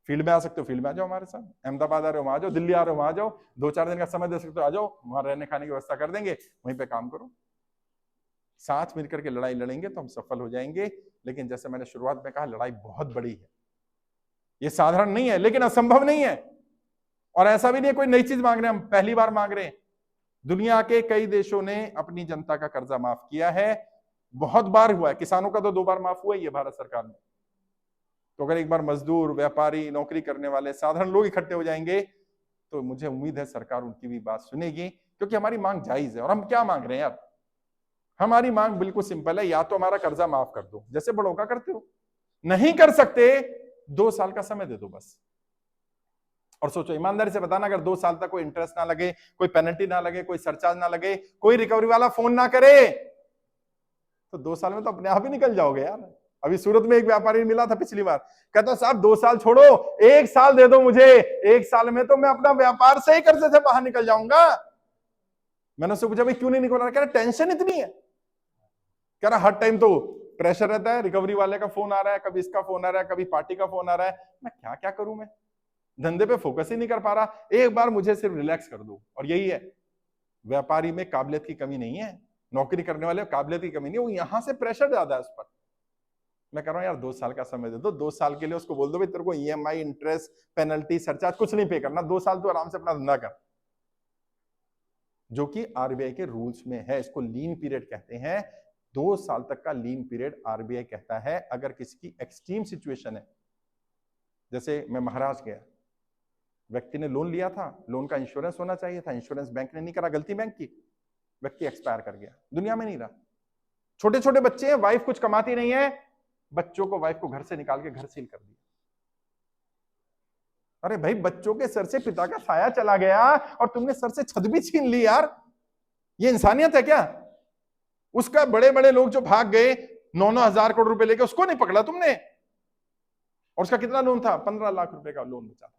फील्ड में आ सकते हो, फील्ड में आ जाओ हमारे साथ, अहमदाबाद आ रहे हो वहां आ जाओ, दिल्ली आ रहे हो वहां आ जाओ, 2-4 दिन का समय दे सकते हो आ जाओ, वहां रहने खाने की व्यवस्था कर देंगे, वहीं पे काम करो। साथ मिलकर के लड़ाई लड़ेंगे तो हम सफल हो जाएंगे। लेकिन जैसे मैंने शुरुआत में कहा, लड़ाई बहुत बड़ी है, ये साधारण नहीं है, लेकिन असंभव नहीं है। और ऐसा भी नहीं है कोई नई चीज मांग रहे हैं, हम पहली बार मांग रहे हैं। दुनिया के कई देशों ने अपनी जनता का कर्जा माफ किया है, बहुत बार हुआ है, किसानों का तो 2 बार माफ हुआ ही है भारत सरकार ने। तो अगर एक बार मजदूर, व्यापारी, नौकरी करने वाले साधारण लोग इकट्ठे हो जाएंगे तो मुझे उम्मीद है सरकार उनकी भी बात सुनेगी, क्योंकि हमारी मांग जायज है। और हम क्या मांग रहे हैं यार? हमारी मांग बिल्कुल सिंपल है, या तो हमारा कर्जा माफ कर दो जैसे बड़ों का करते हो, नहीं कर सकते 2 साल का समय दे दो बस। और सोचो, ईमानदारी से बताना, अगर 2 साल तक कोई इंटरेस्ट ना लगे, कोई पेनल्टी ना लगे, कोई सरचार्ज ना लगे, कोई रिकवरी वाला फोन ना करे, तो 2 साल में तो अपने आप ही निकल जाओगे यार। अभी सूरत में एक व्यापारी मिला था पिछली बार, कहता साहब 2 साल छोड़ो, 1 साल दे दो मुझे, 1 साल में तो मैं अपना व्यापार से ही कर्जे से बाहर निकल जाऊंगा। मैंने उससे पूछा भाई क्यों नहीं निकल रहा? कह रहा टेंशन इतनी है, कह रहा हर टाइम तो प्रेशर रहता है, रिकवरी वाले का फोन आ रहा है, कभी इसका फोन आ रहा है, कभी पार्टी का फोन आ रहा है, मैं क्या क्या करूं, मैं धंधे पे फोकस ही नहीं कर पा रहा, एक बार मुझे सिर्फ रिलैक्स कर दो। और यही है, व्यापारी में काबिलियत की कमी नहीं है, नौकरी करने वाले काबिलियत की कमी नहीं है, वो यहां से प्रेशर ज्यादा है उस पर। मैं कह रहा हूं यार 2 साल का समय दे दो, 2 साल के लिए उसको बोल दो भाई तेरे को ईएमआई, इंटरेस्ट, पेनल्टी, सरचार्ज कुछ नहीं पे करना, 2 साल तो आराम से अपना धंधा कर, जो कि आरबीआई के रूल्स में है। इसको लीन पीरियड कहते हैं, 2 साल तक का लीन पीरियड आरबीआई कहता है। अगर किसी की एक्सट्रीम सिचुएशन है, जैसे मैं महाराष्ट्र गया, व्यक्ति ने लोन लिया था, लोन का इंश्योरेंस होना चाहिए था, इंश्योरेंस बैंक ने नहीं करा, गलती बैंक की, व्यक्ति एक्सपायर कर गया, दुनिया में नहीं रहा। छोटे छोटे बच्चे हैं, वाइफ कुछ कमाती नहीं है, बच्चों को, वाइफ को घर से निकाल के घर सील कर दिया। अरे भाई, बच्चों के सर से पिता का साया चला गया और तुमने सर से छत भी छीन ली यार, ये इंसानियत है क्या? उसका बड़े बड़े लोग जो भाग गए 9-9 हजार करोड़ रुपए लेके, उसको नहीं पकड़ा तुमने? और उसका कितना लोन था? 15 लाख रुपए का लोन बचा था।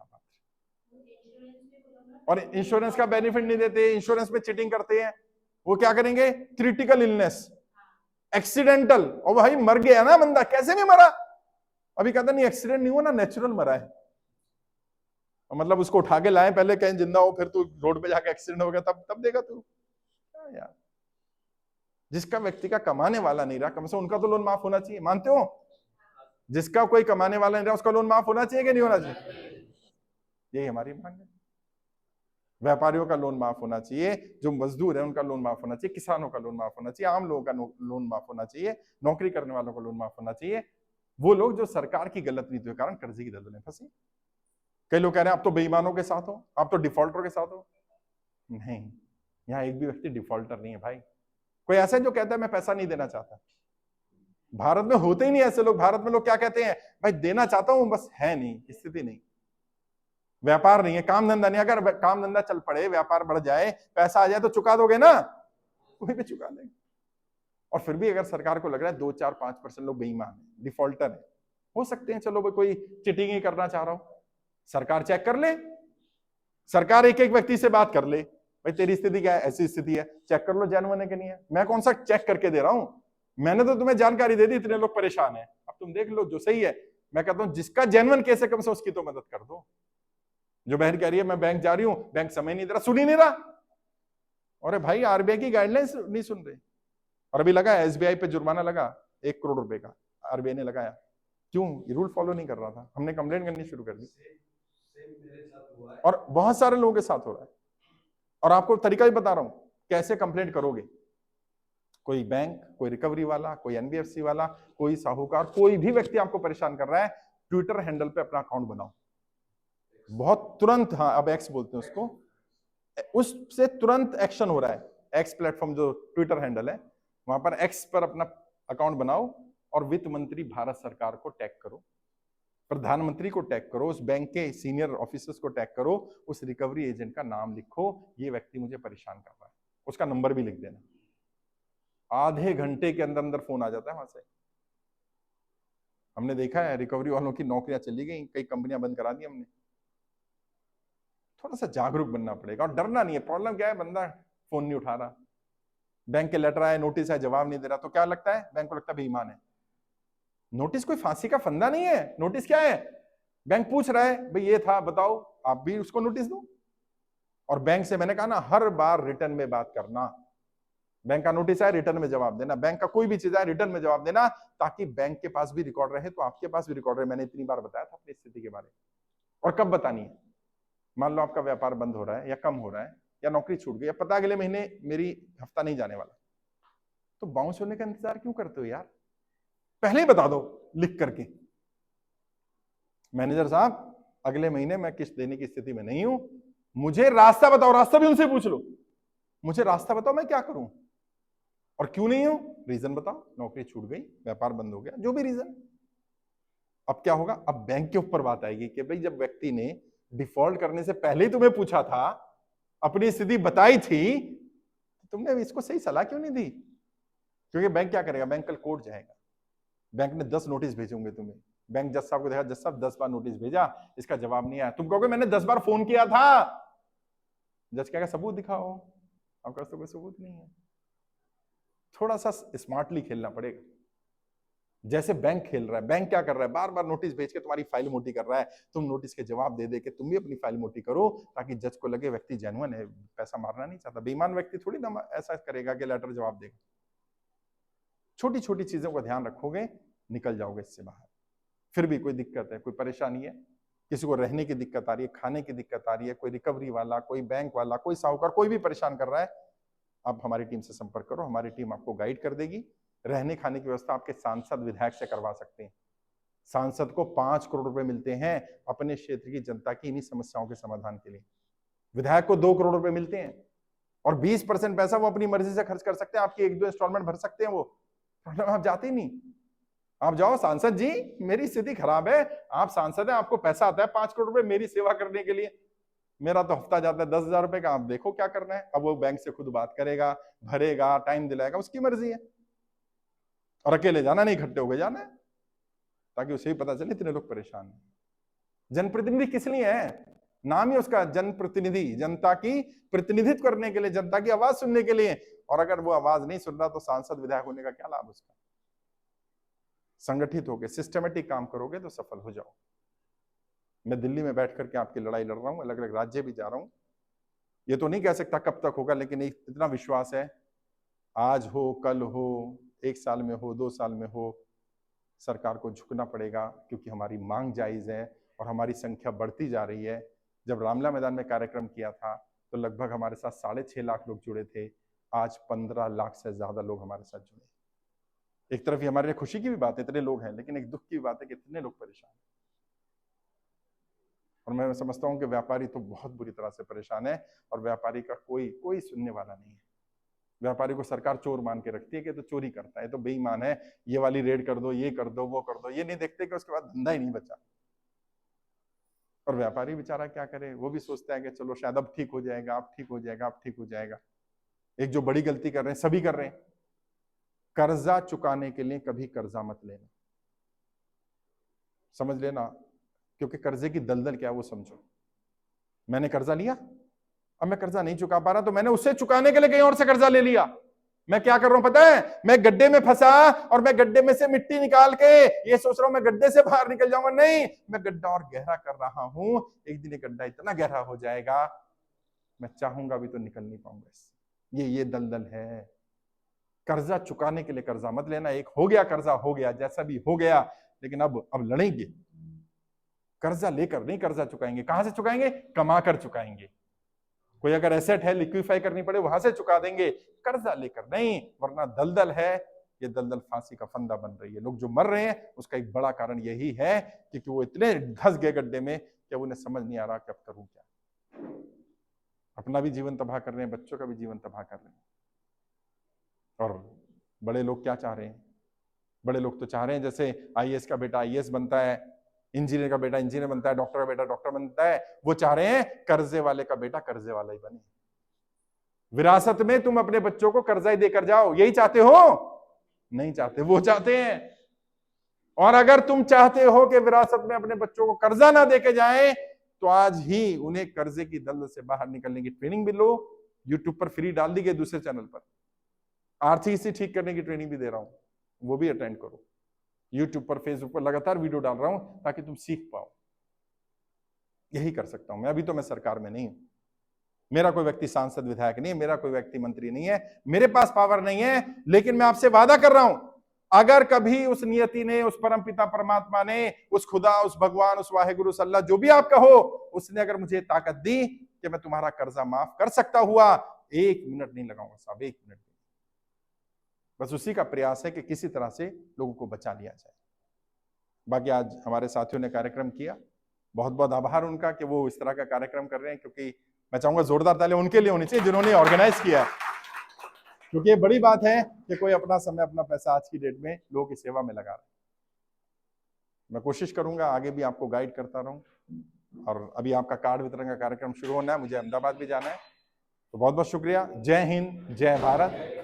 और इंश्योरेंस का बेनिफिट नहीं देते, इंश्योरेंस में चीटिंग करते हैं। वो क्या करेंगे? क्रिटिकल इलनेस, एक्सीडेंटल, और भाई मर गया ना बंदा, कैसे भी मरा? अभी कहता नहीं एक्सीडेंट नहीं हुआ ना, नेचुरल मरा है। मतलब उसको उठा के लाए पहले, कहीं जिंदा हो, फिर तू रोड पे जाके एक्सीडेंट हो गया, तब देगा तू यार। जिसका व्यक्ति का कमाने वाला नहीं रहा, कम से कम उनका तो लोन माफ होना चाहिए, मानते हो? जिसका कोई कमाने वाला नहीं रहा, उसका लोन माफ होना चाहिए कि नहीं होना चाहिए? यही हमारी मांग है। व्यापारियों का लोन माफ होना चाहिए, जो मजदूर है उनका लोन माफ होना चाहिए, किसानों का लोन माफ होना चाहिए, आम लोगों का लोन माफ होना चाहिए, नौकरी करने वालों का लोन माफ होना चाहिए। वो लोग जो सरकार की गलत नीतियों के कारण कर्जे की दलदल में फंसे। कई लोग कह रहे हैं आप तो बेईमानों के साथ हो, आप तो डिफॉल्टर के साथ हो। नहीं, यहाँ एक भी व्यक्ति डिफॉल्टर नहीं है भाई। कोई ऐसा है जो कहता है मैं पैसा नहीं देना चाहता? भारत में होते ही नहीं ऐसे लोग। भारत में लोग क्या कहते हैं? भाई देना चाहता हूं, बस है नहीं, स्थिति नहीं, व्यापार नहीं है, काम धंधा नहीं। अगर काम धंधा चल पड़े, व्यापार बढ़ जाए, पैसा आ जाए तो चुका दोगे ना? वही पे चुका देंगे। और फिर भी अगर सरकार को लग रहा है 2-4-5% लोग बेईमान है, डिफॉल्टर है, हो सकते हैं, चलो भाई कोई चीटिंग ही करना चाह रहा हो, सरकार चेक कर ले, सरकार एक एक व्यक्ति से बात कर ले, भाई तेरी स्थिति क्या है? ऐसी स्थिति है, चेक कर लो जेन्युइन है कि नहीं है। मैं कौन सा चेक करके दे रहा हूं? मैंने तो तुम्हें जानकारी दे दी, इतने लोग परेशान हैं, अब तुम देख लो जो सही है। मैं कहता हूं जिसका जेन्युइन केस है, कम से उसकी तो मदद कर दो। जो बहन कह रही है मैं बैंक जा रही हूं, बैंक समय नहीं दे रहा, सुन ही नहीं रहा, अरे भाई आरबीआई की गाइडलाइंस नहीं सुन रहे। और अभी लगा एसबीआई पे जुर्माना लगा 1 करोड़ रुपए का, आरबीआई ने लगाया। क्यों? रूल फॉलो नहीं कर रहा था। हमने कंप्लेंट करनी शुरू कर दी, और बहुत सारे लोगों के साथ हो रहा है। और आपको तरीका भी बता रहा हूं कैसे कंप्लेंट करोगे। कोई बैंक, कोई रिकवरी वाला, कोई एनबीएफसी वाला, कोई साहूकार, कोई भी व्यक्ति आपको परेशान कर रहा है, ट्विटर हैंडल पे अपना अकाउंट बनाओ, बहुत तुरंत, हाँ अब एक्स बोलते हैं उसको, उससे तुरंत एक्शन हो रहा है। एक्स प्लेटफॉर्म जो ट्विटर हैंडल है, वहां पर एक्स पर अपना अकाउंट बनाओ और वित्त मंत्री भारत सरकार को टैग करो, प्रधानमंत्री को टैग करो, उस बैंक के सीनियर ऑफिसर्स को टैग करो, उस रिकवरी एजेंट का नाम लिखो, ये व्यक्ति मुझे परेशान कर रहा है, उसका नंबर भी लिख देना। आधे घंटे के अंदर अंदर फोन आ जाता है वहां से। हमने देखा है रिकवरी वालों की नौकरियां चली गई, कई कंपनियां बंद करा दी हमने। थोड़ा सा जागरूक बनना पड़ेगा और डरना नहीं है। प्रॉब्लम क्या है? बंदा फोन नहीं उठा रहा, बैंक के लेटर आए, नोटिस आए, जवाब नहीं दे रहा, तो क्या लगता है? बैंक को लगता है बेईमान है। नोटिस कोई फांसी का फंदा नहीं है। नोटिस क्या है? बैंक पूछ रहा है भाई ये था बताओ, आप भी उसको नोटिस दो। और बैंक से मैंने कहा ना, हर बार रिटर्न में बात करना। बैंक का नोटिस है, रिटर्न में जवाब देना। बैंक का कोई भी चीज है, रिटर्न में जवाब देना, ताकि बैंक के पास भी रिकॉर्ड रहे तो आपके पास भी रिकॉर्ड रहे। मैंने इतनी बार बताया था अपनी स्थिति के बारे में। और कब बतानी है? मान लो आपका व्यापार बंद हो रहा है या कम हो रहा है या नौकरी छूट गई या पता अगले महीने मेरी हफ्ता नहीं जाने वाला, तो बाउंस होने का इंतजार क्यों करते हो यार? पहले ही बता दो लिख करके, मैनेजर साहब अगले महीने मैं किस्त देने की स्थिति में नहीं हूं, मुझे रास्ता बताओ। रास्ता भी उनसे पूछ लो, मुझे रास्ता बताओ मैं क्या करूं और क्यों नहीं हूं, रीजन बताओ। नौकरी छूट गई, व्यापार बंद हो गया, जो भी रीजन। अब क्या होगा? अब बैंक के ऊपर बात आएगी कि भाई जब व्यक्ति ने डिफॉल्ट करने से पहले ही तुम्हें पूछा था, अपनी स्थिति बताई थी, तुमने इसको सही सलाह क्यों नहीं दी? क्योंकि बैंक क्या करेगा? बैंक कल कोर्ट जाएगा, बैंक ने 10 नोटिस भेजेंगे तुम्हें। बैंक जज साहब को देखा, जज साहब 10 बार नोटिस भेजा, इसका जवाब नहीं आया। तुम कहोगे मैंने 10 बार फोन किया था। जज कहेगा सबूत दिखाओ, आपका तो कोई सबूत नहीं है। थोड़ा सा स्मार्टली खेलना पड़ेगा, जैसे बैंक खेल रहा है। बैंक क्या कर रहा है? बार बार नोटिस भेज के तुम्हारी फाइल मोटी कर रहा है। तुम नोटिस के जवाब दे दे के तुम भी अपनी फाइल मोटी करो, ताकि जज को लगे व्यक्ति जेन्युइन है, पैसा मारना नहीं चाहता। बेईमान व्यक्ति थोड़ी ना ऐसा करेगा कि लेटर जवाब देगा। छोटी छोटी चीजों का ध्यान रखोगे, निकल जाओगे इससे बाहर। फिर भी कोई दिक्कत है, कोई परेशानी है, किसी को रहने की दिक्कत आ रही है, खाने की दिक्कत आ रही है, कोई रिकवरी वाला, कोई बैंक वाला, कोई साहूकार, कोई भी परेशान कर रहा है, आप हमारी टीम से संपर्क करो। हमारी टीम आपको गाइड कर देगी। रहने खाने की व्यवस्था आपके सांसद विधायक से करवा सकते हैं। सांसद को 5 करोड़ रुपए मिलते हैं अपने क्षेत्र की जनता की इन्हीं समस्याओं के समाधान के लिए। विधायक को 2 करोड़ रुपए मिलते हैं और 20% पैसा वो अपनी मर्जी से खर्च कर सकते हैं। आपकी 1-2 इंस्टॉलमेंट भर सकते हैं वो, आप जाते ही नहीं। आप जाओ, सांसद जी मेरी स्थिति खराब है, आप सांसद हैं, आपको पैसा आता है 5 करोड़ रुपए मेरी सेवा करने के लिए, मेरा तो हफ्ता जाता है 10,000 रुपए का, आप देखो क्या करना है। अब वो बैंक से खुद बात करेगा, भरेगा, टाइम दिलाएगा, उसकी मर्जी है। और अकेले जाना नहीं, इकट्ठे होकर जाना है, ताकि उसे भी पता चले इतने लोग परेशान हैं। जनप्रतिनिधि किस लिए है? नाम ही उसका जनप्रतिनिधि, जनता की प्रतिनिधित्व करने के लिए, जनता की आवाज सुनने के लिए। और अगर वो आवाज नहीं सुन रहा तो सांसद विधायक होने का क्या लाभ उसका? संगठित होकर सिस्टमेटिक काम करोगे तो सफल हो जाओ। मैं दिल्ली में बैठ करके आपकी लड़ाई लड़ रहा हूं, अलग अलग राज्य भी जा रहा हूं। ये तो नहीं कह सकता कब तक होगा, लेकिन इतना विश्वास है, आज हो, कल हो, 1 साल में हो, 2 साल में हो, सरकार को झुकना पड़ेगा, क्योंकि हमारी मांग जायज है और हमारी संख्या बढ़ती जा रही है। जब रामला मैदान में कार्यक्रम किया था तो लगभग हमारे साथ 6.5 लाख लोग जुड़े थे। आज 15 लाख से ज्यादा लोग हमारे साथ जुड़े। एक तरफ ये हमारे लिए खुशी की भी बात है, इतने लोग हैं, लेकिन एक दुख की बात है कि इतने लोग परेशान हैं। और मैं समझता हूं कि व्यापारी तो बहुत बुरी तरह से परेशान है और व्यापारी का कोई सुनने वाला नहीं है। व्यापारी को सरकार चोर मान के रखती है कि तो चोरी करता है, तो बेईमान है, ये वाली रेड कर दो, ये कर दो, वो कर दो। ये नहीं देखते कि उसके बाद धंधा ही नहीं बचा। और व्यापारी बेचारा क्या करे? वो भी सोचता है कि चलो शायद अब ठीक हो जाएगा, अब ठीक हो जाएगा, अब ठीक हो जाएगा। एक जो बड़ी गलती कर रहे हैं, सभी कर रहे हैं, कर्जा चुकाने के लिए कभी कर्जा मत लेना। समझ लेना, क्योंकि कर्जे की दलदल क्या है वो समझो। मैंने कर्जा लिया, अब मैं कर्जा नहीं चुका पा रहा, तो मैंने उससे चुकाने के लिए कहीं और से कर्जा ले लिया। मैं क्या कर रहा हूं पता है? मैं गड्ढे में फंसा और मैं गड्ढे में से मिट्टी निकाल के ये सोच रहा हूं मैं गड्ढे से बाहर निकल जाऊंगा। नहीं, मैं गड्ढा और गहरा कर रहा हूं। एक दिन ये गड्ढा इतना गहरा हो जाएगा, मैं चाहूंगा भी तो निकल नहीं पाऊंगा इससे। ये दलदल है। कर्जा चुकाने के लिए कर्जा मत लेना। एक हो गया कर्जा, हो गया, जैसा भी हो गया, लेकिन अब लड़ेंगे। कर्जा लेकर नहीं कर्जा चुकाएंगे। कहां से चुकाएंगे? कमा कर चुकाएंगे। कोई अगर एसेट है लिक्विफाई करनी पड़े वहां से चुका देंगे, कर्जा लेकर नहीं, वरना दलदल है। ये दलदल फांसी का फंदा बन रही है। लोग जो मर रहे हैं उसका एक बड़ा कारण यही है क्योंकि वो इतने धंस गए गड्ढे में कि उन्हें समझ नहीं आ रहा कि अब करूं क्या। अपना भी जीवन तबाह कर रहे हैं, बच्चों का भी जीवन तबाह कर रहे हैं। और बड़े लोग क्या चाह रहे हैं? बड़े लोग तो चाह रहे हैं जैसे आईएएस का बेटा आईएएस बनता है, इंजीनियर का बेटा इंजीनियर बनता है, डॉक्टर का बेटा डॉक्टर बनता है। वो चाह रहे हैं कर्जे वाले का बेटा कर्जे वाला ही बने। विरासत में तुम अपने बच्चों को कर्जा ही देकर जाओ, यही चाहते हो? नहीं चाहते, वो चाहते हैं। और अगर तुम चाहते हो कि विरासत में अपने बच्चों को कर्जा ना देके जाएं, तो आज ही उन्हें कर्जे की दलदल से बाहर निकलने की ट्रेनिंग भी लो। यूट्यूब पर फ्री डाल दी गई, दूसरे चैनल पर आर्थिक स्थिति ठीक करने की ट्रेनिंग भी दे रहा हूं, वो भी अटेंड करो। यूट्यूब पर, फेसबुक पर लगातार वीडियो डाल रहा हूं ताकि तुम सीख पाओ। यही कर सकता हूं मैं। अभी तो मैं सरकार में नहीं हूं, मेरा कोई व्यक्ति सांसद विधायक नहीं है, मेरा कोई व्यक्ति मंत्री नहीं है, मेरे पास पावर नहीं है, लेकिन मैं आपसे वादा कर रहा हूं, अगर कभी उस नियति ने, उस परम पिता परमात्मा ने, उस खुदा, उस भगवान, उस वाहेगुरु सल्ला, जो भी आप कहो, उसने अगर मुझे ताकत दी कि मैं तुम्हारा कर्जा माफ कर सकता हुआ, 1 मिनट नहीं लगाऊंगा साहब, 1 मिनट। बस उसी का प्रयास है कि किसी तरह से लोगों को बचा लिया जाए। बाकी आज हमारे साथियों ने कार्यक्रम किया, बहुत बहुत आभार उनका कि वो इस तरह का कार्यक्रम कर रहे हैं, क्योंकि मैं चाहूंगा जोरदार ताली उनके लिए होनी चाहिए जिन्होंने ऑर्गेनाइज किया, क्योंकि ये बड़ी बात है कि कोई अपना समय, अपना पैसा आज की डेट में लोगों की सेवा में लगा रहा है। मैं कोशिश करूंगा आगे भी आपको गाइड करता रहूं, और अभी आपका कार्ड वितरण का कार्यक्रम शुरू होना है, मुझे अहमदाबाद भी जाना है। तो बहुत बहुत शुक्रिया। जय हिंद, जय भारत।